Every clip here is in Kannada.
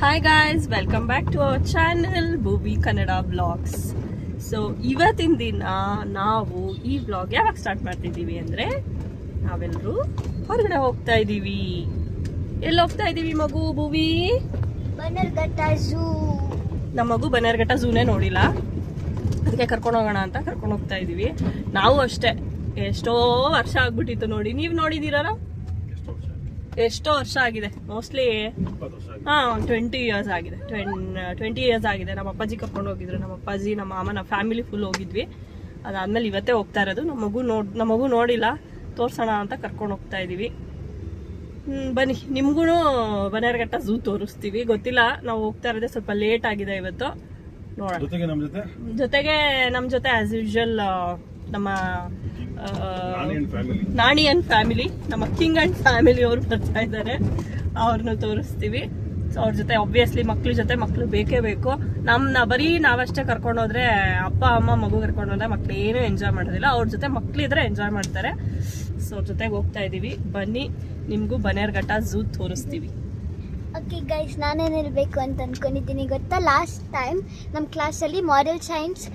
Hi guys, welcome back to our channel Bhuvi Kannada blogs. So ಇವತ್ತಿನ ದಿನ ನಾವು ಈ ಬ್ಲಾಗ್ ಯಾವಾಗ ಸ್ಟಾರ್ಟ್ ಮಾಡ್ತಿದ್ದೀವಿ ಅಂದರೆ, ನಾವೆಲ್ಲರೂ ಹೊರಗಡೆ ಹೋಗ್ತಾ ಇದ್ದೀವಿ. ಎಲ್ಲಿ ಹೋಗ್ತಾ ಇದ್ದೀವಿ ಮಗು ಭೂವಿ? ಬನ್ನೇರುಘಟ್ಟ ಝೂ. ನಮ್ಮ ಮಗು ಬನ್ನೇರುಘಟ್ಟ ಝೂನೇ ನೋಡಿಲ್ಲ, ಅದಕ್ಕೆ ಕರ್ಕೊಂಡು ಹೋಗೋಣ ಅಂತ ಕರ್ಕೊಂಡು ಹೋಗ್ತಾ ಇದ್ದೀವಿ. ನಾವು ಅಷ್ಟೇ, ಎಷ್ಟೋ ವರ್ಷ ಆಗ್ಬಿಟ್ಟಿತ್ತು ನೋಡಿ. ನೀವು ನೋಡಿದ್ದೀರಲ್ಲ? ಎಷ್ಟೋ ವರ್ಷ ಆಗಿದೆ, ಮೋಸ್ಟ್ಲಿ 20 ಇಯರ್ಸ್ ಆಗಿದೆ. 20 ಇಯರ್ಸ್ ಆಗಿದೆ. ನಮ್ಮ ಅಪ್ಪಾಜಿ ಕರ್ಕೊಂಡು ಹೋಗಿದ್ರು. ನಮ್ಮ ಅಪ್ಪಾಜಿ, ನಮ್ಮ ಮಾಮ, ನಮ್ಮ ಫ್ಯಾಮಿಲಿ ಫುಲ್ ಹೋಗಿದ್ವಿ. ಅದಾದ್ಮೇಲೆ ಇವತ್ತೇ ಹೋಗ್ತಾ ಇರೋದು. ನಮ್ಮ ಮಗು ನೋಡಿಲ್ಲ, ತೋರ್ಸೋಣ ಅಂತ ಕರ್ಕೊಂಡು ಹೋಗ್ತಾ ಇದೀವಿ. ಬನ್ನಿ, ನಿಮ್ಗೂ ಬನ್ನೇರುಘಟ್ಟ ಝೂ ತೋರಿಸ್ತೀವಿ. ಗೊತ್ತಿಲ್ಲ, ನಾವು ಹೋಗ್ತಾ ಇರೋದೇ ಸ್ವಲ್ಪ ಲೇಟ್ ಆಗಿದೆ ಇವತ್ತು. ನೋಡೋಣ. ಜೊತೆಗೆ ನಮ್ಮ ಜೊತೆ ಆಸ್ ಯೂಶುವಲ್ ನಮ್ಮ ನಾಣಿ ಅಂಡ್ ಫ್ಯಾಮಿಲಿ, ನಮ್ಮ ಕಿಂಗ್ ಅಂಡ್ ಫ್ಯಾಮಿಲಿ ಅವ್ರು ಬರ್ತಾ ಇದ್ದಾರೆ. ಅವ್ರನ್ನ ತೋರಿಸ್ತೀವಿ. ಸೊ ಅವ್ರ ಜೊತೆ ಆಬ್ವಿಯಸ್ಲಿ ಮಕ್ಳು ಬೇಕೇ ಬೇಕು. ಬರೀ ನಾವಷ್ಟೇ ಕರ್ಕೊಂಡೋದ್ರೆ, ಅಪ್ಪ ಅಮ್ಮ ಮಗು ಕರ್ಕೊಂಡೋದ್ರೆ ಮಕ್ಳು ಏನೂ ಎಂಜಾಯ್ ಮಾಡೋದಿಲ್ಲ. ಅವ್ರ ಜೊತೆ ಮಕ್ಳಿದ್ರೆ ಎಂಜಾಯ್ ಮಾಡ್ತಾರೆ. ಸೊ ಅವ್ರ ಜೊತೆಗೆ ಹೋಗ್ತಾ ಇದೀವಿ. ಬನ್ನಿ, ನಿಮ್ಗೂ ಬನ್ನೇರುಘಟ್ಟ ಝೂ ತೋರಿಸ್ತೀವಿ. ಓಕೆ ಗೈಸ್, ನಾನೇನಿರಬೇಕು ಅಂತ ಅಂದ್ಕೊಂಡಿದ್ದೀನಿ ಗೊತ್ತಾ? ಲಾಸ್ಟ್ ಟೈಮ್ ನಮ್ಮ ಕ್ಲಾಸಲ್ಲಿ ಮಾರಲ್ ಸೈನ್ಸ್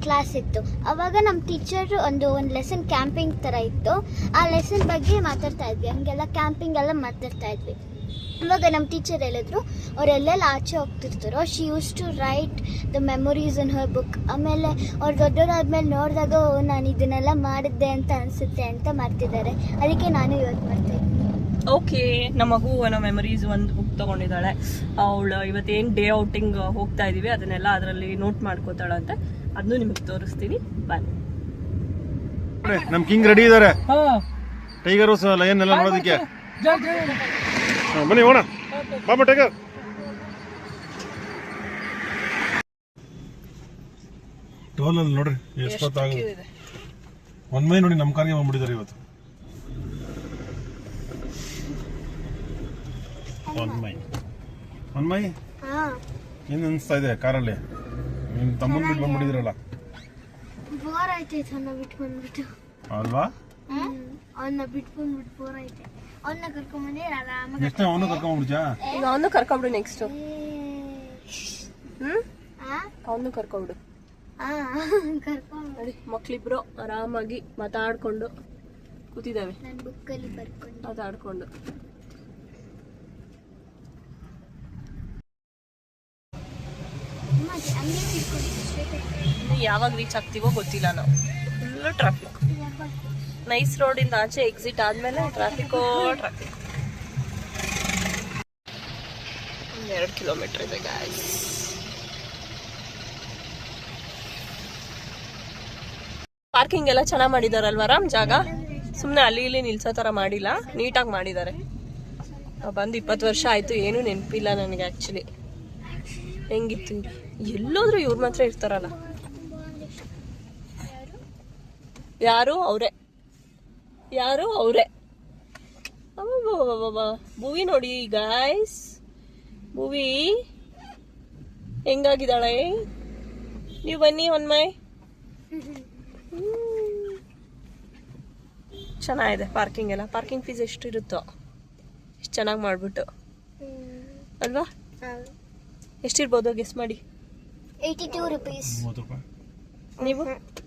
ಕ್ಲಾಸ್ ಇತ್ತು. ಅವಾಗ ನಮ್ಮ ಟೀಚರ್ ಒಂದು ಲೆಸನ್ ಕ್ಯಾಂಪಿಂಗ್ ಥರ ಇತ್ತು. ಆ ಲೆಸನ್ ಬಗ್ಗೆ ಮಾತಾಡ್ತಾ ಇದ್ವಿ. ಹಂಗೆಲ್ಲ ಕ್ಯಾಂಪಿಂಗ್ ಎಲ್ಲ ಮಾತಾಡ್ತಾ ಇದ್ವಿ. ಇವಾಗ ನಮ್ಮ ಟೀಚರ್ ಹೇಳಿದ್ರು, ಅವರೆಲ್ಲೆಲ್ಲ ಆಚೆ ಹೋಗ್ತಿರ್ತಾರೋ, she used to write the memories in her book. ಆಮೇಲೆ ಅವ್ರು ದೊಡ್ಡವರಾದ್ಮೇಲೆ ನೋಡಿದಾಗ ನಾನು ಇದನ್ನೆಲ್ಲ ಮಾಡಿದ್ದೆ ಅಂತ ಅನಿಸುತ್ತೆ ಅಂತ ಮಾಡ್ತಿದ್ದಾರೆ. ಅದಕ್ಕೆ ನಾನು ಇವತ್ತು ಮಾಡ್ತಾ ಇದ್ದೀನಿ. ಓಕೆ, ನಮ್ಮ ಮಗು ಏನೋ ಮೆಮೊರೀಸ್ ಒಂದು ಬುಕ್ ತಗೊಂಡಿದ್ದಾಳೆ. ಅವಳು ಇವತ್ತೇನು ಡೇ ಔಟಿಂಗ್ ಹೋಗ್ತಾ ಇದೀವಿ ಅದನ್ನೆಲ್ಲ ಅದರಲ್ಲಿ ನೋಟ್ ಮಾಡ್ಕೋತಾಳಂತೆ. ಅದನ್ನು ನಿಮಗೆ ತೋರಿಸ್ತೀನಿ, ಬನ್ನಿ. ನಮ್ ಕಿಂಗ್ ರೆಡಿ ಇದಾರೆ. ಟೈಗರ್ ಲಯನ್ ಎಲ್ಲ ನೋಡೋದಕ್ಕೆ ಬನ್ನಿ, ಹೋಣ ಬಾಬಾ ಟೈಗರ್. ಟೋಲ್ ಅಲ್ಲಿ ನೋಡ್ರಿ ಎಷ್ಟೊತ್ತಾಗುತ್ತೆ. ಒಂದ್ ಮೈ ನೋಡಿ, ನಮ್ ಕಾರ್ಗೆ ಬಂದ್ಬಿಟ್ಟಿದ್ದಾರೆ ಇವತ್ತು. ಒಂದ್ ಮೈ ಏನ್ ಅನ್ಸ್ತಾ ಇದೆ ಕಾರಲ್ಲಿ? ನಿಮ್ ತಮ್ಮನ್ ಬಿಟ್ಟು ಬಂದ್ಬಿಟ್ಟಿದ್ರಲ್ಲ, ಬೋರ್ ಆಯ್ತೈತೆ. ಅವನ್ನ ಬಿಟ್ಟು ಬಂದ್ಬಿಟ್ಟು ಅಲ್ವಾ? ಅವನ್ನ ಬಿಟ್ಟು ಬಂದ್ಬಿಟ್ಟು ಬೋರ್ ಐತೆ. ಅವನ್ನ ಕರ್ಕೊಂಬಂದಿ ಆರಾಮಾಗಿ. ನೆಕ್ಸ್ಟ್ ಅವನು ಕರ್ಕೊಂಡ್ಬಿಡ್ಜಾ? ಈಗ ಅವನು ಕರ್ಕೊಂಡ್ಬಿಡು. ನೆಕ್ಸ್ಟ್ ಅವನು ಕರ್ಕೊಂಡ್ಬಿಡು. ಕರ್ಕೊಂಡು ಮಕ್ಳಿಬ್ರು ಆರಾಮಾಗಿ ಮಾತಾಡ್ಕೊಂಡು ಕೂತಿದ್ದಾವೆ. ನಾನು ಬುಕ್ಕಲ್ಲಿ ಬರ್ಕೊಂಡು ಮಾತಾಡ್ಕೊಂಡು. ಯಾವಾಗ ರೀಚ್ ಆಗ್ತೀವೋ ಗೊತ್ತಿಲ್ಲ. ನಾವು ಫುಲ್ಲು ಟ್ರಾಫಿಕ್. ನೈಸ್ ರೋಡಿಂದ ಆಚೆ ಎಕ್ಸಿಟ್ ಆದ್ಮೇಲೆ ಟ್ರಾಫಿಕ್. 2 ಕಿಲೋಮೀಟರ್ ಇದೆ ಗಾಯ್ಸ್. ಪಾರ್ಕಿಂಗ್ ಎಲ್ಲ ಚೆನ್ನಾಗಿ ಮಾಡಿದಾರಲ್ವ ರಾಮ್? ಜಾಗ ಸುಮ್ಮನೆ ಅಲ್ಲಿ ಇಲ್ಲಿ ನಿಲ್ಸೋ ಥರ ಮಾಡಿಲ್ಲ, ನೀಟಾಗಿ ಮಾಡಿದ್ದಾರೆ. ಬಂದು 20 ವರ್ಷ ಆಯ್ತು, ಏನೂ ನೆನಪಿಲ್ಲ ನನಗೆ ಆ್ಯಕ್ಚುಲಿ ಹೆಂಗಿತ್ತು. ಎಲ್ಲೋದ್ರೂ ಇವ್ರ ಮಾತ್ರ ಇರ್ತಾರಲ್ಲ. ಯಾರು ಅವರೇ ಭೂವಿ ನೋಡಿ ಗಾಯ್ಸ್. ಭೂವಿ ಹೆಂಗಾಗಿದ್ದಾಳೆ? ನೀವು ಬನ್ನಿ ಒನ್ಮೈ. ಚೆನ್ನಾಗಿದೆ ಪಾರ್ಕಿಂಗ್ ಎಲ್ಲ. ಪಾರ್ಕಿಂಗ್ ಫೀಸ್ ಎಷ್ಟು ಇರುತ್ತೋ ಎಷ್ಟು ಚೆನ್ನಾಗಿ ಮಾಡ್ಬಿಟ್ಟು ಅಲ್ವಾ? ಎಷ್ಟಿರ್ಬೋದು ಗೆಸ್ ಮಾಡಿ? 82 rupees.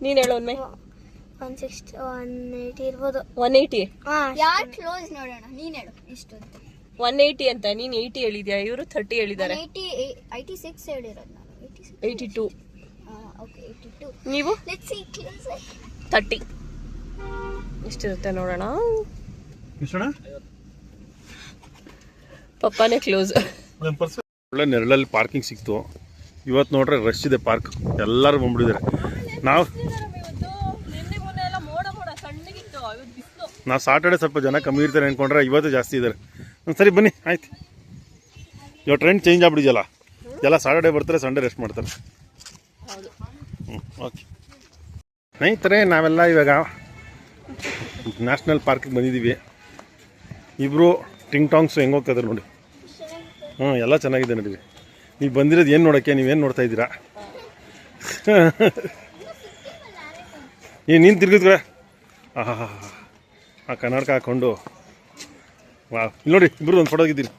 ನೀನು ಹೇಳೋ ಒನ್ಮೈ. 160 180 ಇರ್ಬೋದು. 180. ಯಾರು ಕ್ಲೋಸ್ ನೋಡೋಣ, ನೀನು ಹೇಳು ಎಷ್ಟು ಅಂತ. 180 ಅಂತ. ನೀನು 80 ಹೇಳಿದ್ಯಾ, ಇವರು 30 ಹೇಳಿದ್ದಾರೆ. 86 ಹೇಳಿರೋದು ನಾನು. 82. ಓಕೆ 82. ನೀವು? Let's sea close. 30 ಎಷ್ಟಿರುತ್ತೆ ನೋಡೋಣ. ಪಪ್ಪಾನೇ ಕ್ಲೋಸ್. ಒಳ್ಳೆ ನೆರಳಲ್ಲಿ ಪಾರ್ಕಿಂಗ್ ಸಿಕ್ತು. ಇವತ್ತು ನೋಡ್ರೆ ರಶ್ ಇದೆ ಪಾರ್ಕ್, ಎಲ್ಲರೂ ಬಂದ್ಬಿಟ್ಟಿದ್ದಾರೆ. ನಾವು ಸಾಟರ್ಡೆ ಸ್ವಲ್ಪ ಜನ ಕಮ್ಮಿ ಇರ್ತಾರೆ ಅಂದ್ಕೊಂಡ್ರೆ ಇವತ್ತು ಜಾಸ್ತಿ ಇದ್ದಾರೆ. ಸರಿ ಬನ್ನಿ, ಆಯ್ತು. ಇವಾಗ ಟ್ರೆಂಡ್ ಚೇಂಜ್ ಆಗ್ಬಿಟ್ಟಿದೆಯಲ್ಲ, ಎಲ್ಲ ಸಾಟರ್ಡೆ ಬರ್ತಾರೆ, ಸಂಡೇ ರೆಸ್ಟ್ ಮಾಡ್ತಾರೆ. ಓಕೆ ಸ್ನೇಹಿತರೆ, ನಾವೆಲ್ಲ ಇವಾಗ ನ್ಯಾಷನಲ್ ಪಾರ್ಕಿಗೆ ಬಂದಿದ್ದೀವಿ. ಇಬ್ಬರು ಟಿಂಗ್ ಟಾಂಗ್ಸ್ ಹೆಂಗೆ ಹೋಗ್ತಾ ಇದ್ದಾರೆ ನೋಡಿ. ಎಲ್ಲ ಚೆನ್ನಾಗಿದೆ ನಡೀವಿ. ನೀವು ಬಂದಿರೋದು ಏನು ನೋಡೋಕ್ಕೆ? ನೀವೇನು ನೋಡ್ತಾ ಇದ್ದೀರಾ? ನೀನು ತಿರ್ಗಿದ್ವೆ. ಆ ಕನ್ನಡಕ ಹಾಕ್ಕೊಂಡು ವಾ, ಇಲ್ಲಿ ನೋಡಿ, ಇಬ್ಬರು ಒಂದು ಫೋಟೋ ಆಗಿದ್ದೀರಿ.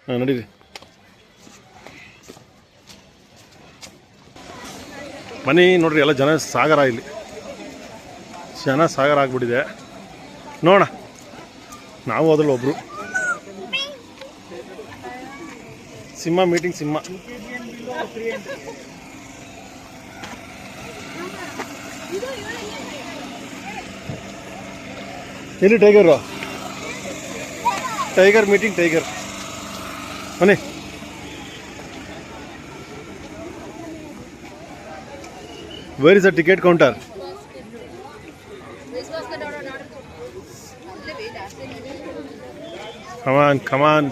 ಹಾಂ ನಡೀರಿ. ಬನ್ನಿ ನೋಡ್ರಿ, ಎಲ್ಲ ಜನ ಸಾಗರ, ಇಲ್ಲಿ ಜನ ಸಾಗರ ಆಗ್ಬಿಟ್ಟಿದೆ. ನೋಡ, ನಾವು ಅದ್ರಲ್ಲಿ ಒಬ್ರು. ಸಿಂಹ ಮೀಟಿಂಗ್, ಸಿಂಹ. ಎಲ್ಲಿ ಟೈಗರು? Tiger meeting, tiger. ಬನ್ನಿ. Where is the ticket counter? Come on, come on.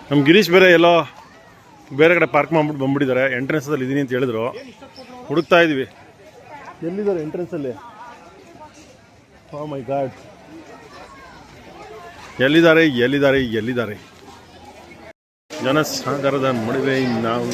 ನಮ್ಮ ಗಿರೀಶ್ ಬೇರೆ ಎಲ್ಲೋ ಬೇರೆ ಕಡೆ ಪಾರ್ಕ್ ಮಾಡ್ಬಿಟ್ಟು ಬಂದ್ಬಿಟ್ಟಿದ್ದಾರೆ. ಎಂಟ್ರೆನ್ಸಲ್ಲಿ ಇದ್ದೀನಿ ಅಂತ ಹೇಳಿದ್ರು, ಹುಡುಕ್ತಾ ಇದ್ದೀವಿ. ಎಲ್ಲಿದ್ದಾರೆ ಎಂಟ್ರೆನ್ಸಲ್ಲಿ? ಓ ಮೈ ಗಾಡ್, ಎಲ್ಲಿದ್ದಾರೆ ಎಲ್ಲಿದ್ದಾರೆ ಎಲ್ಲಿದ್ದಾರೆ? ಜನಸಾಗರದ ನಡುವೆ ನಾವು.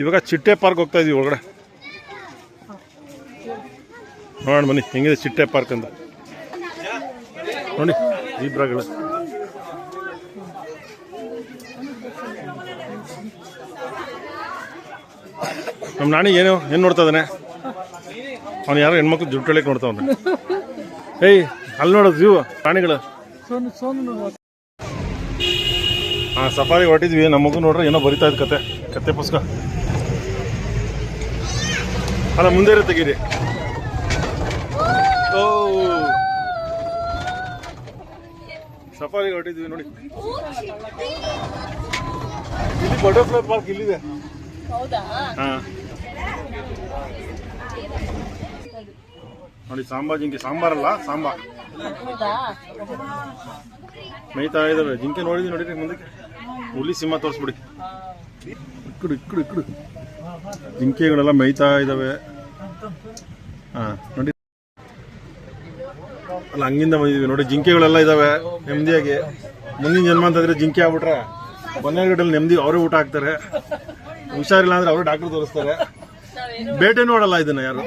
ಇವಾಗ ಚಿಟ್ಟೆ ಪಾರ್ಕ್ ಹೋಗ್ತಾ ಇದೀವಿ ಒಳಗಡೆ. ನೋಡೋಣ ಬನ್ನಿ ಹೆಂಗಿದೆ ಚಿಟ್ಟೆ ಪಾರ್ಕ್ ಅಂತ. ನೋಡಿ ಜೀಬ್ರಾಗಳು. ನಮ್ಮ ನಾಣಿ ಏನು ನೋಡ್ತಾ ಇದ್ದಾನೆ? ಅವ್ನು ಯಾರೋ ಹೆಣ್ಮಕ್ಳು ಜುಟ್ಟು ಎಳೆಯಕ್ಕೆ ನೋಡ್ತಾವನೆ. ಏಯ್, ಅಲ್ಲಿ ನೋಡೋದು ಜೀವ ಪ್ರಾಣಿಗಳು. ಹಾಂ, ಸಫಾರಿ ಹೊರಟಿದ್ವಿ. ನಮ್ಮ ಮಗು ನೋಡ್ರೆ ಏನೋ ಬರಿತಾ ಇದ್ ಕತೆ ಪುಸ್ತಕ. ಅಲ್ಲ, ಮುಂದೆ ಇರೋ ತೆಗೀರಿ. ಓ, ಸಫಾರಿ ಹೊರಟಿದ್ವಿ ನೋಡಿ. ಇಲ್ಲಿ ಬಟರ್ಫ್ಲೈ ಪಾರ್ಕ್ ಇಲ್ಲಿದೆ. ಹಾಂ ನೋಡಿ, ಸಾಂಬಾ ಜಿಂಕೆ. ಸಾಂಬಾರಲ್ಲ, ಸಾಂಬಾ ಮೇಯ್ತಾ ಇದಾವೆ. ಜಿಂಕೆ ನೋಡಿದ್ವಿ ನೋಡಿರಿ. ಮುಂದಕ್ಕೆ ಹುಲಿ ಸಿಂಹ ತೋರಿಸ್ಬಿಡಿ. ಇಕ್ಕಡು ಜಿಂಕೆಗಳೆಲ್ಲ ಮೇಯ್ತಾ ಇದಾವೆ. ಹಾಂ ನೋಡಿ, ಅಲ್ಲ ಹಂಗಿಂದ ಬಂದಿದ್ವಿ ನೋಡಿ. ಜಿಂಕೆಗಳೆಲ್ಲ ಇದಾವೆ ನೆಮ್ಮದಿಯಾಗಿ. ಮುಂದಿನ ಜನ್ಮ ಅಂತಂದ್ರೆ ಜಿಂಕೆ ಆಗ್ಬಿಟ್ರೆ ಬನ್ನೇರ್ಗಡಲ್ಲಿ ನೆಮ್ಮದಿ ಅವರೇ ಊಟ ಹಾಕ್ತಾರೆ. ಹುಷಾರಿಲ್ಲ ಅಂದ್ರೆ ಅವರೇ ಡಾಕ್ಟರ್ ತೋರಿಸ್ತಾರೆ. ಬೇಟೆನೂ ಆಡಲ್ಲ ಇದನ್ನ ಯಾರು.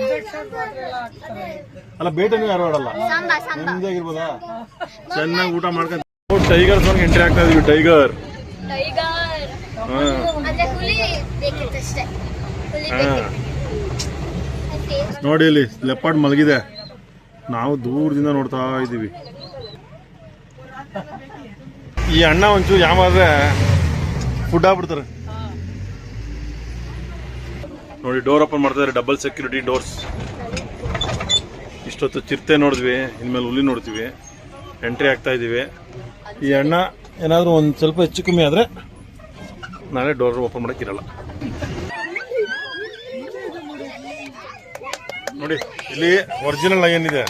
ಅಲ್ಲ, ಬೇಟೆನೂ ಯಾರು ಆಡಲ್ಲ. ನೆಮ್ಮದಿಯಾಗಿರ್ಬೋದಾ? ಚೆನ್ನಾಗಿ ಊಟ ಮಾಡ್ಕೊಂಡು. ಟೈಗರ್ ಸಾಂಗ್ ಎಂಟ್ರಿ ಆಗ್ತಾ ಇದೀವಿ. ಟೈಗರ್ ನೋಡಿ, ಇಲ್ಲಿ ಲೆಪರ್ಡ್ ಮಲಗಿದೆ. ನಾವು ದೂರದಿಂದ ನೋಡ್ತಾ ಇದ್ದೀವಿ. ಈ ಅಣ್ಣ ಒಂಚೂರು ಯಾವಾದ್ರೆ ಫುಡ್ ಆಗ್ಬಿಡ್ತಾರೆ ನೋಡಿ. ಡೋರ್ ಓಪನ್ ಮಾಡ್ತಾರೆ, ಡಬಲ್ ಸೆಕ್ಯೂರಿಟಿ ಡೋರ್ಸ್. ಇಷ್ಟೊತ್ತು ಚಿರತೆ ನೋಡಿದ್ವಿ, ಇನ್ಮೇಲೆ ಹುಲಿ ನೋಡ್ತೀವಿ. ಎಂಟ್ರಿ ಆಗ್ತಾ ಇದ್ದೀವಿ. ಈ ಅಣ್ಣ ಏನಾದರೂ ಒಂದು ಸ್ವಲ್ಪ ಹೆಚ್ಚು ಕಮ್ಮಿ ಆದರೆ ನಾಳೆ ಡೋರ್ ಓಪನ್ ಮಾಡೋಕ್ಕಿರಲ್ಲ ನೋಡಿ. ಇಲ್ಲಿ ಒರಿಜಿನಲ್ ಲಯನ್ ಇದೆ,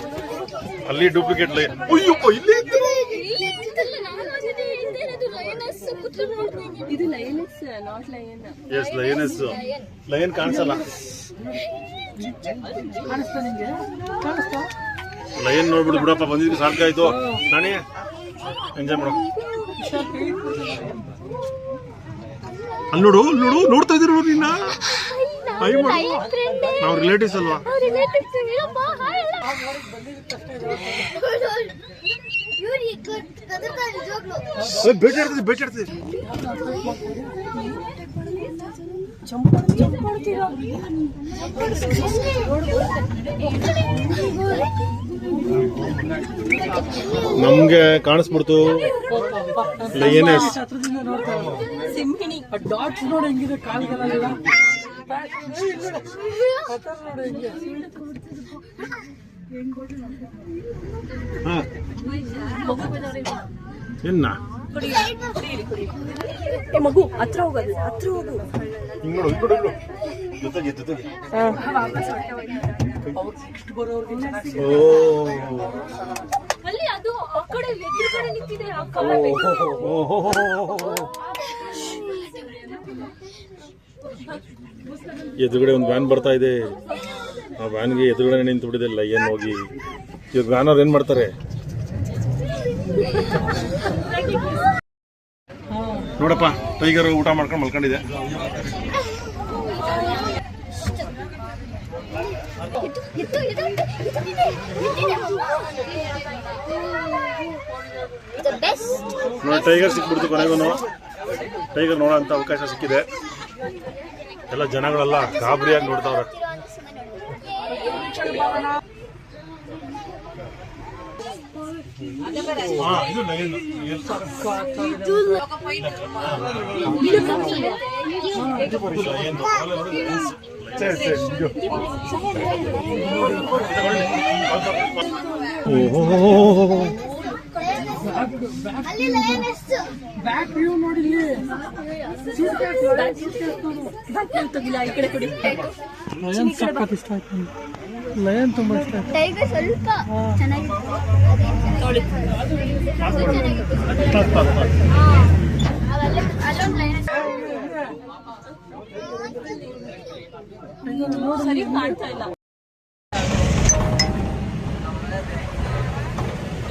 ಅಲ್ಲಿ ಡೂಪ್ಲಿಕೇಟ್ ಲಯನ್. ಅಯ್ಯಪ್ಪ, ಇಲ್ಲಿ ಎಸ್, ಲಯನೆಸ್. ಲಯನ್ ಕಾಣಿಸಲ್ಲ. ಲಯನ್ ನೋಡ್ಬಿಡು ಬಿಡಪ್ಪ, ಬಂದಿದ್ದು ಸಾಕಾಯ್ತು. ನಾನೇ ಎಂಜಾಯ್ ಮಾಡೋ. ಅಲ್ಲಿ ನೋಡು, ನೋಡ್ತಾ ಇದ್ರು ನಿನ್ನ. ನಾವು ರಿಲೇಟಿವ್ಸ್ ಅಲ್ವಾ? ಬೇಟಾಡ್ತೀವಿ. ನಮ್ಗೆ ಕಾಣಿಸ್ಬಿಡ್ತು ಲಯನೆಸ್. ಡಾಟ್ಸ್ ನೋಡಿ ಹೆಂಗಿದೆ ಕಾಲ್ಗಳೆಲ್ಲ. ಏನ್ನ ಮಗು ಹತ್ರ ಹೋಗೋದು, ಹತ್ರ ಹೋಗು. ಹಿಂಗ್ ನೋಡು, ಜೊತೆಗೆ. ಓ, ಅಲ್ಲಿ ಅದು ಆ ಕಡೆ ಕಡೆ ನಿಂತಿದೆ ಆ ಕಡೆ. ಎದುರುಗಡೆ ಒಂದು ವ್ಯಾನ್ ಬರ್ತಾ ಇದೆ. ಆ ವ್ಯಾನ್ಗೆ ಎದುರುಗಡೆ ನಿಂತು ಬಿಟ್ಟಿದೆ ಲಯನ್ ಹೋಗಿ. ಇವಾಗ ವ್ಯಾನ್ ಅವ್ರು ಏನ್ ಮಾಡ್ತಾರೆ ನೋಡಪ್ಪ, ಟೈಗರ್ ಊಟ ಮಾಡ್ಕೊಂಡು ಮಲ್ಕೊಂಡಿದೆ. ನೋಡಿ ಟೈಗರ್ ಸಿಕ್ಬಿಡ್ತು ಕೊನೆಗೂ. ಟೈಗರ್ ನೋಡೋ ಅಂತ ಅವಕಾಶ ಸಿಕ್ಕಿದೆ. ಎಲ್ಲ ಜನಗಳೆಲ್ಲ ಗಾಬರಿಯಾಗಿ ನೋಡ್ತಾವ್ರೆ. Back view ನೋಡಿಲ್ಲಿ. ಈ ಕಡೆ ಕೊಡಿ. ಲಯನ್ ಸಖತ್ ಇಷ್ಟ ಆಯ್ತು. ಲಯನ್ ತುಂಬಾ ಇಷ್ಟ ಆಯ್ತು. ಟೈಗರ್ ಸ್ವಲ್ಪ ಚೆನ್ನಾಗಿತ್ತು. ನೋಡಿ ಸರಿ ಕಾಣ್ತಾ ಇಲ್ಲ.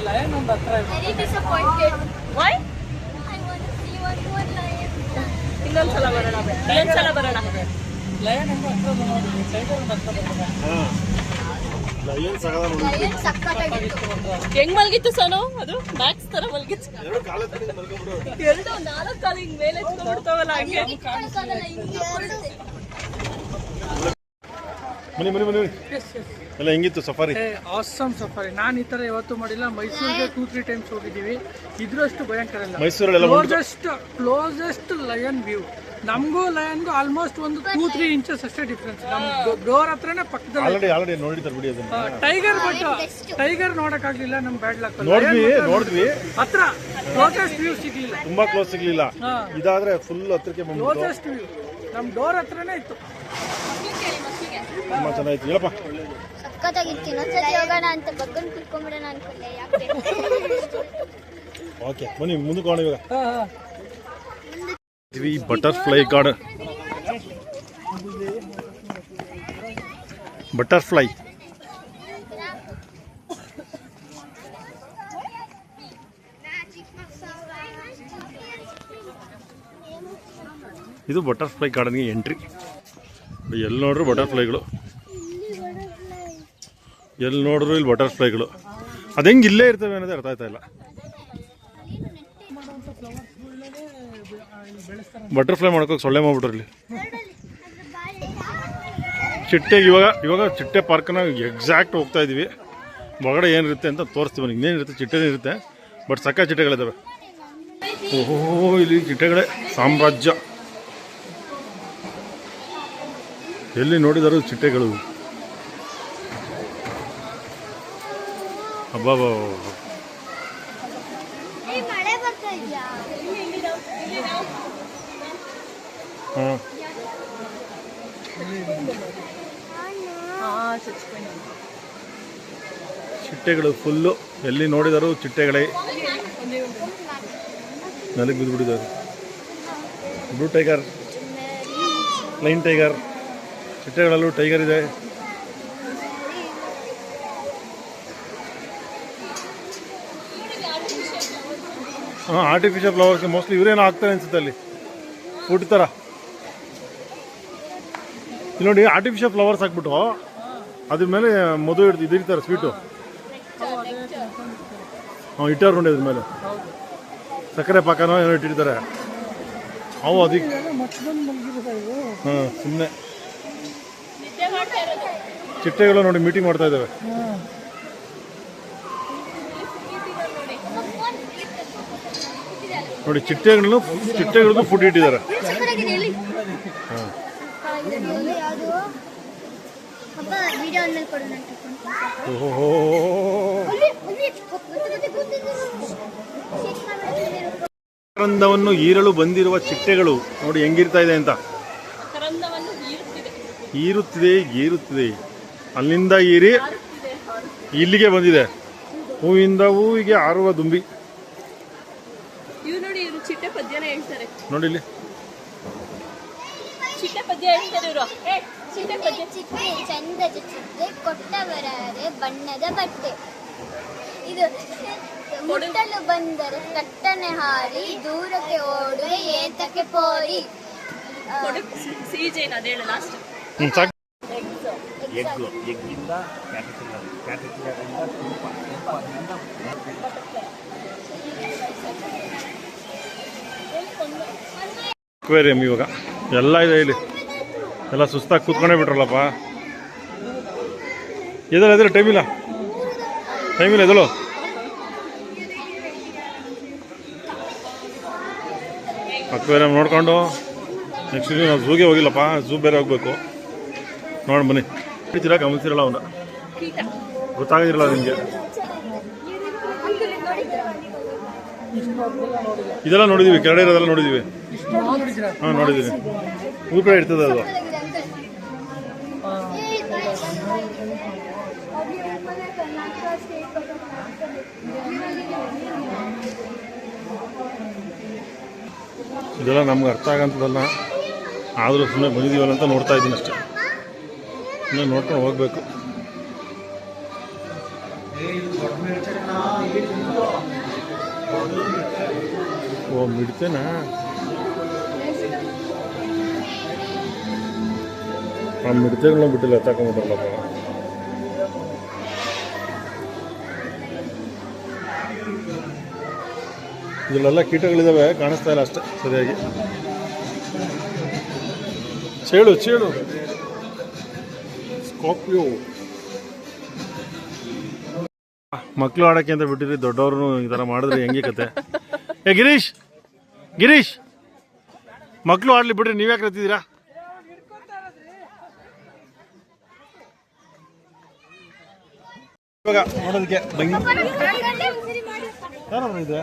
ಲಯನ್ ಒಂದು ಹತ್ರ ಇದೆ. Very disappointed. Why? I want to see one more lion. ಇನ್ನೊಂದ್ಸಲ ಬರೋಣ. ಲಯನ್ ಒಂದು ಹತ್ರ ನೋಡಿ. ಟೈಗರ್ ಒಂದು ಹತ್ರ ಬರ್ತದೆ. ಲಯನ್ ಸಗದ ನೋಡಿ. Lion ಸಕ್ಕತ್ತಾಗಿತ್ತು. ಹೆಂಗ್ ಮಲ್ಗಿತ್ತು ಸೋನು? ಅದು ಮ್ಯಾಕ್ಸ್ ತರ ಮಲ್ಗಿತ್ತು. ಎರಡು ನಾಲ್ಕು ಕಾಲು ಹಿಂಗ್ ಮೇಲೆ ಎತ್ಕೊಂಡ್ಬಿಡ್ತಾವಲ್ಲ ಹಂಗೆ. ಇಟ್ಕೊಳಕ್ಕಾಗಲ್ಲ, ಹಿಂಗೆ ಎರಡು. ಬನ್ನಿ ಎಲ್ಲ ಹೆಂಗಿತ್ತು ಸಫಾರಿ? Awesome safari. ನಾನು ಈ ತರ ಯಾವತ್ತೂ ಮಾಡಿಲ್ಲ. ಮೈಸೂರಿಗೆ 2-3 ಟೈಮ್ಸ್ ಹೋಗಿದ್ದೀವಿ. ಇದ್ರಷ್ಟು ಭಯಂಕರ ಇಲ್ಲ. ಮೈಸೂರಲ್ಲೆಲ್ಲ ಕ್ಲೋಸೆಸ್ಟ್ ಲಯನ್ ವ್ಯೂ. ನಮಗೂ ಲಯನ್ಗೂ ಆಲ್ಮೋಸ್ಟ್ ಒಂದು 2-3 ಇಂಚಸ್ ಅಷ್ಟೇ ಡಿಫ್ರೆನ್ಸ್. ನಮ್ ಡೋರ್ ಹತ್ರನೇ ಪಕ್ಕದಲ್ಲಿ. ಆಲ್ರೆಡಿ ನೋಡಿದ್ದಾರೆ ಬಿಡಿ ಅದನ್ನ. ಟೈಗರ್ ಟೈಗರ್ ನೋಡಕ್ಕಾಗ್ಲಿಲ್ಲ. ನಮ್ ಬ್ಯಾಡ್ ಲಕ್. ನೋಡಿದ್ವಿ ಹತ್ರ ಕ್ಲೋಸೆಸ್ಟ್ ವ್ಯೂ ಸಿಗ್ಲಿಲ್ಲ. ತುಂಬಾ ಕ್ಲೋಸ್ ಸಿಗ್ಲಿಲ್ಲ. ಇದಾದ್ರೆ ಫುಲ್ ಹತ್ರಕ್ಕೆ ಬಂದು ಕ್ಲೋಸೆಸ್ಟ್ ವ್ಯೂ ನಮ್ ಡೋರ್ ಹತ್ರನೇ ಇತ್ತು. ತುಂಬಾ ಚೆನ್ನಾಗಿತ್ತು. ಹೇಳಪ್ಪ. ಸಕ್ಕತ್ತಾಗಿತ್ತು. ಇನ್ನೊಂದ್ಸತಿ ಹೋಗೋಣ ಅಂತ ಬಗ್ಗನ್ ಕುತ್ಕೊಂಡ್ಬಿಡೋಣ ಅನ್ಕೊಂಡೆ. ಯಾಕೆ ಓಕೆ ಬನ್ನಿ ಮುಂದಕ್ಕೆ ಹೋಗೋಣ ಇವಾಗ. Butterfly garden. ಬಟರ್ಫ್ಲೈ ಇದು ಬಟರ್ಫ್ಲೈ ಗಾರ್ಡನ್ಗೆ ಎಂಟ್ರಿ. ಎಲ್ಲಿ ನೋಡ್ರು ಬಟರ್ಫ್ಲೈಗಳು, ಎಲ್ಲಿ ನೋಡ್ರು ಇಲ್ಲಿ ಬಟರ್ಫ್ಲೈಗಳು. ಅದು ಹೆಂಗೆ ಇಲ್ಲೇ ಇರ್ತವೆ ಅನ್ನೋದೇ ಅರ್ಥ ಆಯ್ತಾ ಇಲ್ಲ. ಬಟರ್ಫ್ಲೈ ಮಾಡ್ಕೋಕೆ ಸೊಳ್ಳೆ ಮಾಡ್ಬಿಟ್ರು ಇಲ್ಲಿ. ಚಿಟ್ಟೆಗೆ ಇವಾಗ ಚಿಟ್ಟೆ ಪಾರ್ಕ್ನ ಎಕ್ಸಾಕ್ಟ್ ಹೋಗ್ತಾ ಇದೀವಿ. ಒಳಗಡೆ ಏನಿರುತ್ತೆ ಅಂತ ತೋರಿಸ್ತೀವಿ. ಇನ್ನೇನಿರುತ್ತೆ ಚಿಟ್ಟೆನೇ ಇರುತ್ತೆ, ಬಟ್ ಸಕ್ಕ ಚಿಟ್ಟೆಗಳಿದ್ದಾವೆ. ಓಹೋ, ಇಲ್ಲಿ ಚಿಟ್ಟೆಗಳೇ ಸಾಮ್ರಾಜ್ಯ. ಎಲ್ಲಿ ನೋಡಿದರೂ ಚಿಟ್ಟೆಗಳು. ಹಬ್ಬ ಮಳೆ ಬರ್ತಾ ಇದೆಯಾ? ಹಾಂ, ಚಿಟ್ಟೆಗಳು ಫುಲ್ಲು. ಎಲ್ಲಿ ನೋಡಿದರೂ ಚಿಟ್ಟೆಗಳೇ. ನೆಲಕ್ಕೆ ಬಿದ್ದುಬಿಟ್ಟಿದ್ದಾರೆ. Blue tiger, line tiger. ಚಿಟ್ಟೆಗಳಲ್ಲೂ ಟೈಗರ್ ಇದೆ. ಹಾಂ, ಆರ್ಟಿಫಿಷಿಯಲ್ ಫ್ಲವರ್ಸ್ ಮೋಸ್ಟ್ಲಿ ಇವರೇನೋ ಹಾಕ್ತಾರೆ ಅನ್ಸುತ್ತೆ ಅಲ್ಲಿ ಊಟ ಥರ. ಇಲ್ಲಿ ನೋಡಿ, ಆರ್ಟಿಫಿಷಿಯಲ್ ಫ್ಲವರ್ಸ್ ಹಾಕ್ಬಿಟ್ಟು ಅದ್ರ ಮೇಲೆ ಮದುವೆ ಇದಿರ್ತಾರೆ ಸ್ವೀಟು. ಹಾಂ, ಇಟ್ಟಾರು ನೋಡಿ ಅದ್ರ ಮೇಲೆ ಸಕ್ಕರೆ ಪಾಕನೋ ಏನೋ ಇಟ್ಟಿರ್ತಾರೆ. ಅವು ಅದಕ್ಕೆ ಹಾಂ, ಸುಮ್ಮನೆ ಚಿಟ್ಟೆಗಳು ನೋಡಿ ಮೀಟಿಂಗ್ ಮಾಡ್ತಾ ಇದ್ದಾವೆ. ನೋಡಿ ಚಿಟ್ಟೆಗಳಿಗೂ ಫುಡ್ ಇಟ್ಟಿದ್ದಾರೆ. ಹಾಂ, ಓಹೋ, ಆನಂದವನ್ನು ಈರಲು ಬಂದಿರುವ ಚಿಟ್ಟೆಗಳು ನೋಡಿ ಹೆಂಗಿರ್ತಾ ಇದೆ ಅಂತ. ಈರುತ್ತಿದೆ. ಅಲ್ಲಿಂದ ಈರಿ ಇಲ್ಲಿಗೆ ಬಂದಿದೆ. ಹೂವಿಂದ ಹೂವಿಗೆ ಹಾರುವ ದುಂಬಿ. ಚಿಟ್ಟೆ ಪದ್ಯನೇ ಹೇಳ್ತಾರೆ ನೋಡಿ ಇಲ್ಲಿ. ಚಿಟ್ಟೆ ಪದ್ಯ ಹೇಳ್ತಾರೆ ಇವರು. ಚಿಟ್ಟೆ ಪದ್ಯ. ಚಿಟ್ಟೆ ಚಂದದ ಚಿಟ್ಟೆ ಕೊಟ್ಟವರಾರೆ ಬಣ್ಣದ ಬಟ್ಟೆ. ಇದು ಮುಟ್ಟಲು ಬಂದರೆ ತಟ್ಟನೆ ಹಾರಿ ದೂರಕ್ಕೆ ಓಡುವೆ ಏತಕ್ಕೆ ಪೋರಿ. ಸಿಜೇನ ಅದೇಳ ಲಾಸ್ಟ್. ಸಾಕು. ಎಗ್ಗಿಂದ ಕ್ಯಾಟರ್ಪಿಲ್ಲರಿಂದ ತುಪ್ಪದಿಂದ ಅಕ್ವೇರಿಯಂ ಇವಾಗ ಎಲ್ಲ ಇದೆ ಇಲ್ಲಿ. ಎಲ್ಲ ಸುಸ್ತಾಗಿ ಕೂತ್ಕೊಂಡೇ ಬಿಟ್ರಲ್ಲಪ್ಪ. ಎದಲ್ಲ ಟೈಮಿಲ್ಲ ಎದಳು. ಅಕ್ವೇರಿಯಂ ನೋಡ್ಕೊಂಡು ನೆಕ್ಸ್ಟ್ ನಾವು ಝೂಗೆ ಹೋಗಿಲ್ಲಪ್ಪ. ಝೂ ಬೇರೆ ಹೋಗ್ಬೇಕು. ನೋಡಿ ಬನ್ನಿ. ಹಿಡಿತೀರಾ ಗಮನಿಸಿರಲ್ಲ ಅವನ್ನ. ಗೊತ್ತಾಗಿರಲ್ಲ ನಿಮಗೆ. ಇದೆಲ್ಲ ನೋಡಿದೀವಿ, ಕೆಳಗಡೆ ಇರೋದೆಲ್ಲ ನೋಡಿದೀವಿ. ಹಾಂ ನೋಡಿದ್ದೀವಿ. ಊರ ಕಡೆ ಇರ್ತದೆ ಅದು. ಇದೆಲ್ಲ ನಮ್ಗೆ ಅರ್ಥ ಆಗಂತದಲ್ಲ. ಆದರೂ ಸುಮ್ಮನೆ ಬಂದಿದ್ದೀವಲ್ಲ ಅಂತ ನೋಡ್ತಾ ಇದ್ದೀನಿ ಅಷ್ಟೇ. ಸುಮ್ಮನೆ ನೋಡ್ಕೊಂಡು ಹೋಗ್ಬೇಕು. ಓ ಮಿಡ್ತೇನಾ? ಆ ಮಿಡ್ತೆಗಳನ್ನ ಬಿಟ್ಟಿಲ್ಲ, ಎತ್ತಾಕೊಂಡ್ಬಿಟ್ರಲ್ಲಪ್ಪ. ಇದರಲ್ಲೆಲ್ಲ ಕೀಟಗಳಿದ್ದಾವೆ, ಕಾಣಿಸ್ತಾ ಇಲ್ಲ ಅಷ್ಟೇ ಸರಿಯಾಗಿ. ಚೇಳು ಸ್ಕಾರ್ಪಿಯೋ. ಮಕ್ಕಳು ಆಡೋಕ್ಕೆ ಅಂತ ಬಿಟ್ಟಿರಿ, ದೊಡ್ಡವ್ರು ಈ ಥರ ಮಾಡಿದ್ರೆ ಹೆಂಗೆ ಕತೆ? ಗಿರೀಶ್ ಮಕ್ಕಳು ಆಡ್ಲಿ ಬಿಡ್ರಿ, ನೀವ್ಯಾಕೆ ಕರ್ತಿದ್ದೀರಾ? ಇವಾಗ ನೋಡೋದಕ್ಕೆ ಬಂಗಿ ಇದೆ.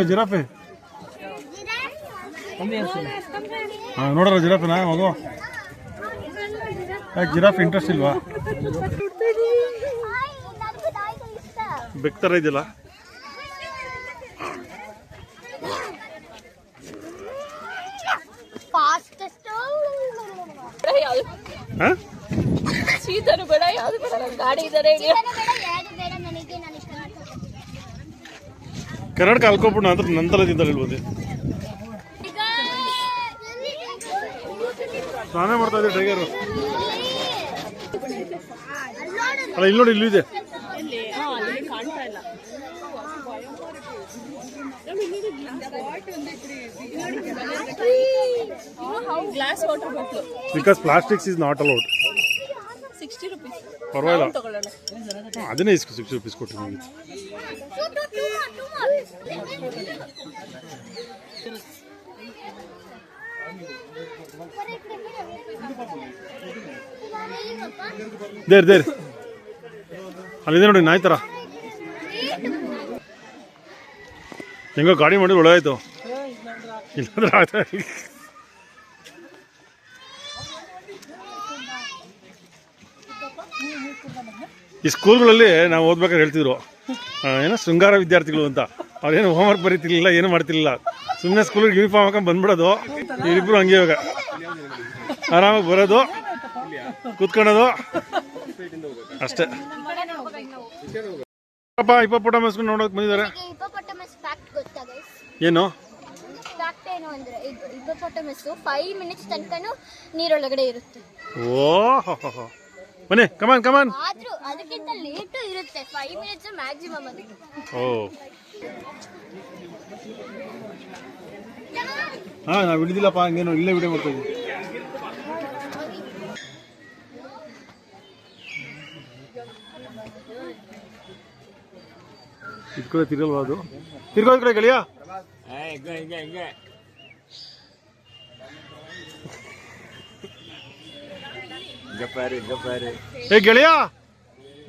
ಜಿರಾಫೆ ಹಾಂ ನೋಡ್ರ ಜಿರಾಫೆನಾ ಮಗು? ಯಾಕೆ ಜಿರಾಫೆ ಇಂಟ್ರೆಸ್ಟ್ ಇಲ್ವಾ? ಬೆಕ್ತರ ಇದೆಯಲ್ಲ. ಸೀತನು ಬೇಡ, ಯಾವ್ದು ಬೇಡ, ಗಾಡಿ ಇದ್ದಾರೆ. ಕರ್ನಾಟಕ ಅಲ್ಕೋಬಿಟ್ಟು ನಂತರ ತಿಂದಲ್ಲಿ ಇಲ್ಬೋದು. ಸ್ನಾನ ಮಾಡ್ತಾ ಇದ್ದೆ ಟೈಗರು. ಅಲ್ಲ ಇಲ್ಲಿ ನೋಡಿ, ಇಲ್ಲಿದೆ. ಕಾಣ್ತಾ ಇಲ್ಲ. Glass water bottle. Because plastics is not allowed. 60 rupees. ಪರವಾಗಿಲ್ಲ, ತಗೊಳ್ಳೋಣ. ಅದನ್ನೇ 60 rupees ಕೊಟ್ಟು ನನಗೆ. ದೇರ್ ಅಲ್ಲಿದೆ ನೋಡಿ ನಾಯಿ ಥರ. ಹೆಂಗೋ ಗಾಡಿ ಮಾಡಿದ್ರೆ ಒಳ್ಳೆದಾಯ್ತು. ಇಲ್ಲಾಂದ್ರೆ ಆಗ್ತಾ ಈ ಸ್ಕೂಲ್ಗಳಲ್ಲಿ ನಾವು ಓದ್ಬೇಕಾದ್ರೆ ಹೇಳ್ತಿದ್ರು, ಏನೋ ಶೃಂಗಾರ ವಿದ್ಯಾರ್ಥಿಗಳು ಅಂತ. ಅವ್ರೇನು ಹೋಮ್ವರ್ಕ್ ಬರೀತಿರ್ಲಿಲ್ಲ, ಏನು ಮಾಡ್ತಿರ್ಲಿಲ್ಲ. ಸುಮ್ಮನೆ ಸ್ಕೂಲಿಗೆ ಯೂನಿಫಾರ್ಮ್ ಹಾಕೊಂಡು ಬಂದ್ಬಿಡೋದು. ಇವರಿಬ್ರು ಹಂಗೆ ಇವಾಗ ಆರಾಮಾಗಿ ಬರೋದು, ಕೂತ್ಕೊಳ್ಳೋದು ಅಷ್ಟೇ. ಅಪ್ಪ ಹಿಪ್ಪೋಪೊಟಮಸ್ ನೋಡೋಕೆ ಬಂದಿದ್ದಾರೆ. ಏನು ಏನು ಅಂದ್ರೆ ಹಿಪ್ಪೋಪೊಟಮಸ್ 5 minutes ತನಕನೂ ನೀರೊಳಗಡೆ ಇರುತ್ತೆ. ಓಹೋ ಬನ್ನಿ, ಕಮಾನ್. ಆದ್ರೂ ಅದಕ್ಕಿಂತ ಲೇಟ್ ಇರುತ್ತೆ, 5 minutes ಮ್ಯಾಕ್ಸಿಮಮ್ ಅದು. ಓ ಹಾಂ, ನಾವು ಹಿಡಿದಿಲ್ಲಪ್ಪ, ಹಂಗೇನು ಇಲ್ಲೇ ವಿಡಿಯೋ ಮಾಡ್ತಾ ಇದ್ದೀವಿ. ಇದ್ಕಡೆ ತಿರ್ಗಲ್ವಾ ಅದು? ತಿರ್ಗೋ ಈ ಕಡೆ ಗೆಳೆಯ. ಏ ಗೆಳೆಯ,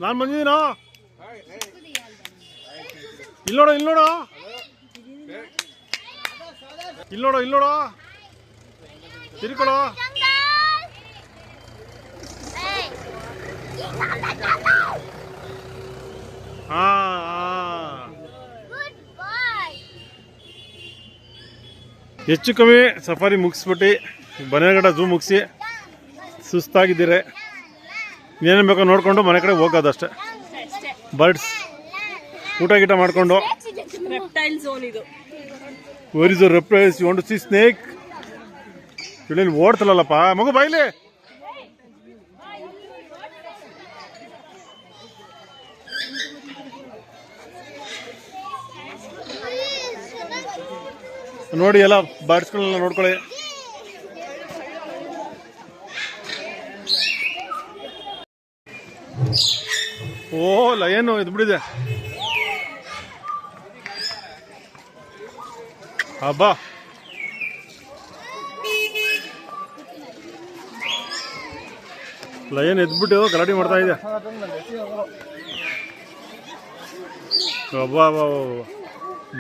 ನಾನು ಬಂದಿದ್ದೀನೋ. ಇಲ್ಲಿ ನೋಡೋ, ತಿರ್ಕೊಳ್ಳೋ. ಹಾ ಗುಡ್ ಬಾಯ್. ಹೆಚ್ಚು ಕಮ್ಮಿ ಸಫಾರಿ ಮುಗಿಸ್ಬಿಟ್ಟು ಬನ್ನೇರುಘಟ್ಟ ಝೂ ಮುಗಿಸಿ ಸುಸ್ತಾಗಿದ್ದೀರಿ. ಏನೇನು ಬೇಕೋ ನೋಡಿಕೊಂಡು ಮನೆ ಕಡೆ ಹೋಗೋದಷ್ಟೇ. ಬರ್ಡ್ಸ್ ಊಟ ಗೀಟ ಮಾಡಿಕೊಂಡು. ರೆಪ್ಟೈಲ್ ಝೋನ್ ಇದು. Where is the reptiles? You want to see snake? ಇಲ್ಲಿ ಓಡ್ತಲ್ಲಪ್ಪ ಮಗು ಬಾಯ್ಲಿ. ನೋಡಿ ಎಲ್ಲ ಬರ್ಡ್ಸ್ಗಳನ್ನೆಲ್ಲ ನೋಡ್ಕೊಳ್ಳಿ. ಓ ಲಯನ್ ಇದು ಬಿಡಿದೆ. ಹಬ್ಬ ಲಯನ್ ಎದ್ಬಿಟ್ಟು ಗಲಾಟೆ ಮಾಡ್ತಾ ಇದೆ. ಹಬ್ಬ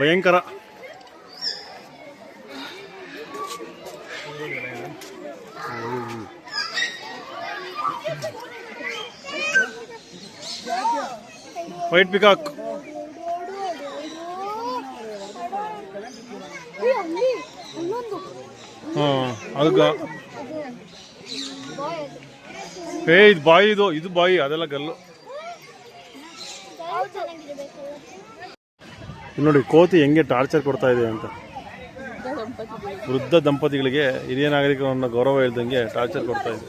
ಭಯಂಕರ. White peacock. ಅದು ಇದು ಬಾಯಿ, ಇದು ಬಾಯಿ, ಅದೆಲ್ಲ ಗಲ್ಲು. ನೋಡಿ ಕೋತಿ ಹೆಂಗೆ ಟಾರ್ಚರ್ ಕೊಡ್ತಾ ಇದೆ ಅಂತ. ವೃದ್ಧ ದಂಪತಿಗಳಿಗೆ ಹಿರಿಯ ನಾಗರಿಕರನ್ನ ಗೌರವ ಇಲ್ದಂಗೆ ಟಾರ್ಚರ್ ಕೊಡ್ತಾ ಇದೆ.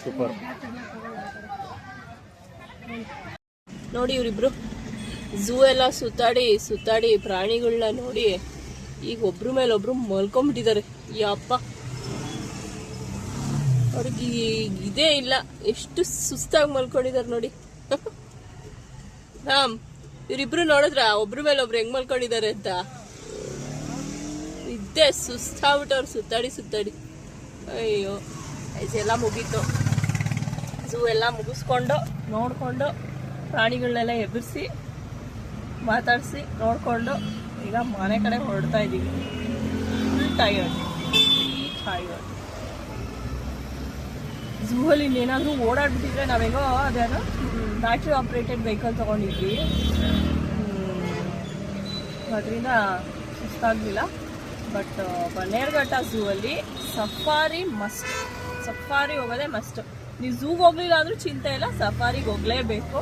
ಸೂಪರ್. ನೋಡಿ ಇವರಿಬ್ರು ಝೂ ಎಲ್ಲ ಸುತ್ತಾಡಿ ಪ್ರಾಣಿಗಳನ್ನ ನೋಡಿ ಈಗ ಒಬ್ರು ಮೇಲೆ ಒಬ್ರು ಮಲ್ಕೊಂಡ್ಬಿಟ್ಟಿದ್ದಾರೆ. ಯಪ್ಪ ಅವ್ರಿಗೆ ಇದೇ ಇಲ್ಲ, ಎಷ್ಟು ಸುಸ್ತಾಗಿ ಮಲ್ಕೊಂಡಿದ್ದಾರೆ ನೋಡಿ. ರಾಮ್, ಇವರಿಬ್ರು ನೋಡಿದ್ರ ಒಬ್ರು ಮೇಲೆ ಒಬ್ರು ಹೆಂಗ್ ಮಲ್ಕೊಂಡಿದ್ದಾರೆ ಅಂತ? ಇದ್ದೇ ಸುಸ್ತಾಗ್ಬಿಟ್ಟವ್ರು ಸುತ್ತಾಡಿ. ಅಯ್ಯೋ ಎಲ್ಲ ಮುಗೀತು. ಝೂ ಎಲ್ಲ ಮುಗಿಸ್ಕೊಂಡು ನೋಡ್ಕೊಂಡು ಪ್ರಾಣಿಗಳನ್ನೆಲ್ಲ ಎದುರಿಸಿ ಮಾತಾಡಿಸಿ ನೋಡಿಕೊಂಡು ಈಗ ಮನೆ ಕಡೆ ಹೊರಡ್ತಾ ಇದ್ದೀವಿ. Full tired. ಝೂ ಅಲ್ಲಿ ಇನ್ನೇನಾದರೂ ಓಡಾಡ್ಬಿಟ್ಟಿದ್ರೆ ನಾವೇಗೋ ಅದೇನೋ ಬ್ಯಾಟ್ರಿ ಆಪ್ರೇಟೆಡ್ ವೆಹಿಕಲ್ ತೊಗೊಂಡಿದ್ವಿ, ಅದರಿಂದ ಸುಸ್ತಾಗಲಿಲ್ಲ. ಬಟ್ ಬನ್ನೇರುಘಟ್ಟ ಝೂ ಅಲ್ಲಿ ಸಫಾರಿ ಹೋಗೋದೇ ಮಸ್ಟ್. ನೀವು ಝೂಗೆ ಹೋಗ್ಲಿಲ್ಲ ಅಂದ್ರೂ ಚಿಂತೆ ಇಲ್ಲ, ಸಫಾರಿಗೆ ಹೋಗಲೇಬೇಕು.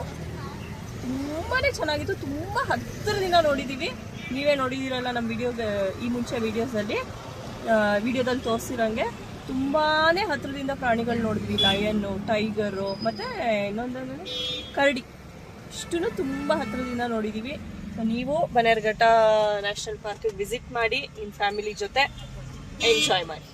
ತುಂಬಾ ಚೆನ್ನಾಗಿತ್ತು. ತುಂಬ ಹತ್ತಿರದಿಂದ ನೋಡಿದ್ದೀವಿ. ನೀವೇ ನೋಡಿದ್ದೀರಲ್ಲ ನಮ್ಮ ಈ ಮುಂಚೆ ವಿಡಿಯೋದಲ್ಲಿ ತೋರಿಸಿರಂಗೆ ತುಂಬಾ ಹತ್ತಿರದಿಂದ ಪ್ರಾಣಿಗಳು ನೋಡಿದ್ವಿ. ಲಯನ್ನು, ಟೈಗರು ಮತ್ತು ಇನ್ನೊಂದು ಕರಡಿ, ಇಷ್ಟನ್ನು ತುಂಬ ಹತ್ತಿರದಿಂದ ನೋಡಿದ್ದೀವಿ. ನೀವು ಬನ್ನೇರುಘಟ್ಟ ನ್ಯಾಷನಲ್ ಪಾರ್ಕಿಗೆ ವಿಸಿಟ್ ಮಾಡಿ, ನಿಮ್ಮ ಫ್ಯಾಮಿಲಿ ಜೊತೆ ಎಂಜಾಯ್ ಮಾಡಿ.